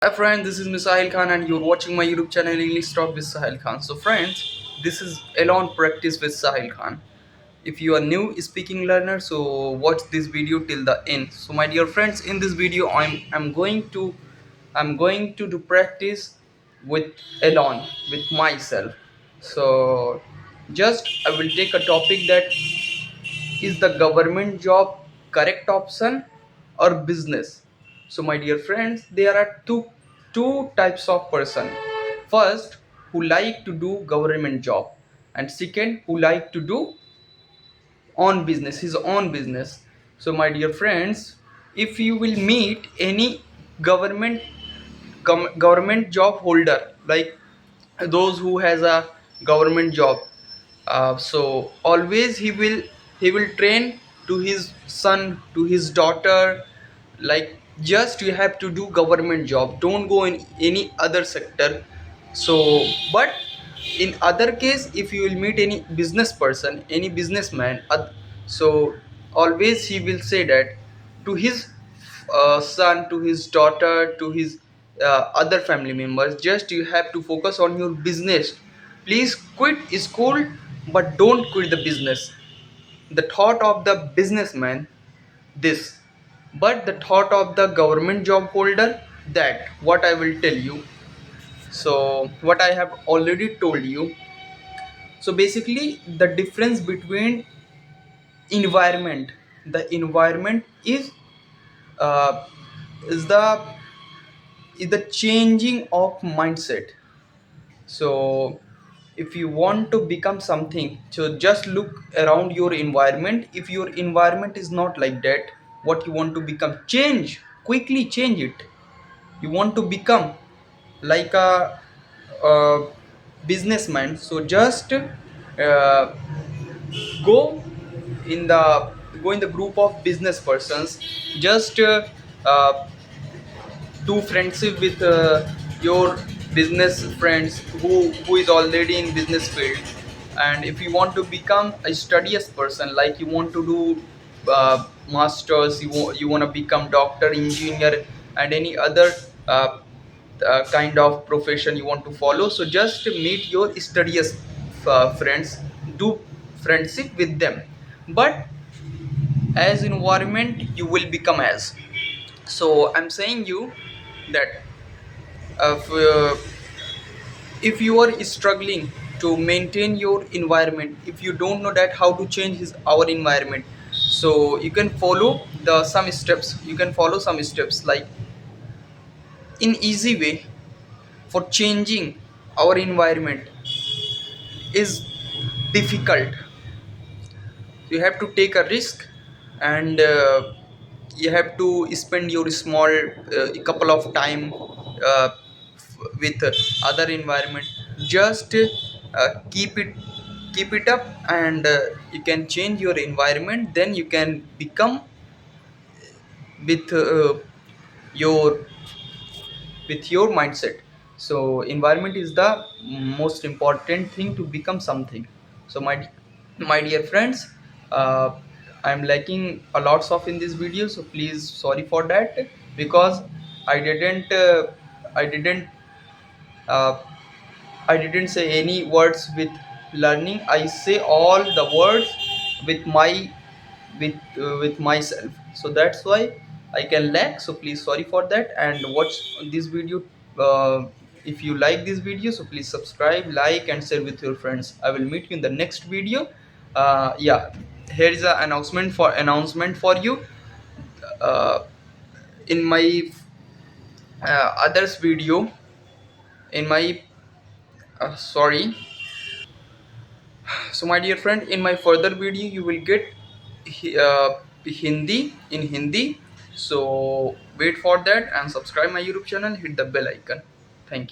Hi friends, this is Shahil Khan and you're watching my YouTube channel English Talk with Shahil Khan. So friends, this is AlonePractice with Shahil Khan. If you are new speaking learner, so watch this video till the end. So my dear friends, in this video I'm going to do practice with Alone with myself. So just I will take a topic that is the government job correct option or business. So my dear friends, there are two types of person. First, who like to do government job, and second, who like to do on business, his own business. So my dear friends, if you will meet any government government job holder, like those who has a government job, so always he will train to his son, to his daughter, like just you have to do government job, don't go in any other sector. So but in other case, if you will meet any business person, any businessman, so always he will say that to his son, to his daughter, to his other family members, just you have to focus on your business. Please quit school, but don't quit the business. The thought of the businessman, this, but the thought of the government job holder, that what I will tell you. So what I have already told you. So basically the difference between environment, the environment uh, is the changing of mindset. So if you want to become something, so just look around your environment. If your environment is not like that, what you want to become, change, quickly change it. You want to become like a businessman, so just go in the go in the group of business persons. Just uh, do friendship with your business friends who is already in business field. And if you want to become a studious person, like you want to do masters, you want to become doctor, engineer, and any other kind of profession you want to follow, so just meet your studious friends, do friendship with them. But as environment you will become as. So I'm saying you that if you are struggling to maintain your environment, if you don't know that how to change our environment, so you can follow the some steps, you can follow some steps, like in easy way for changing our environment is difficult. You have to take a risk, and you have to spend your small couple of time with other environment. Just keep it up, and you can change your environment, then you can become with your your mindset. So environment is the most important thing to become something. So my dear friends, uh, I'm lacking a lots of in this video, so please sorry for that, because I didn't uh, I didn't say any words with learning. I say all the words with with myself. So that's why I can lack. So please sorry for that, and watch this video. Uh, if you like this video, so please subscribe, like, and share with your friends. I will meet you in the next video. Yeah, here is an announcement for you. Uh, in my others video, in my sorry. So my dear friend, in my further video you will get Hindi, in Hindi. So wait for that and subscribe my YouTube channel, hit the bell icon. Thank you.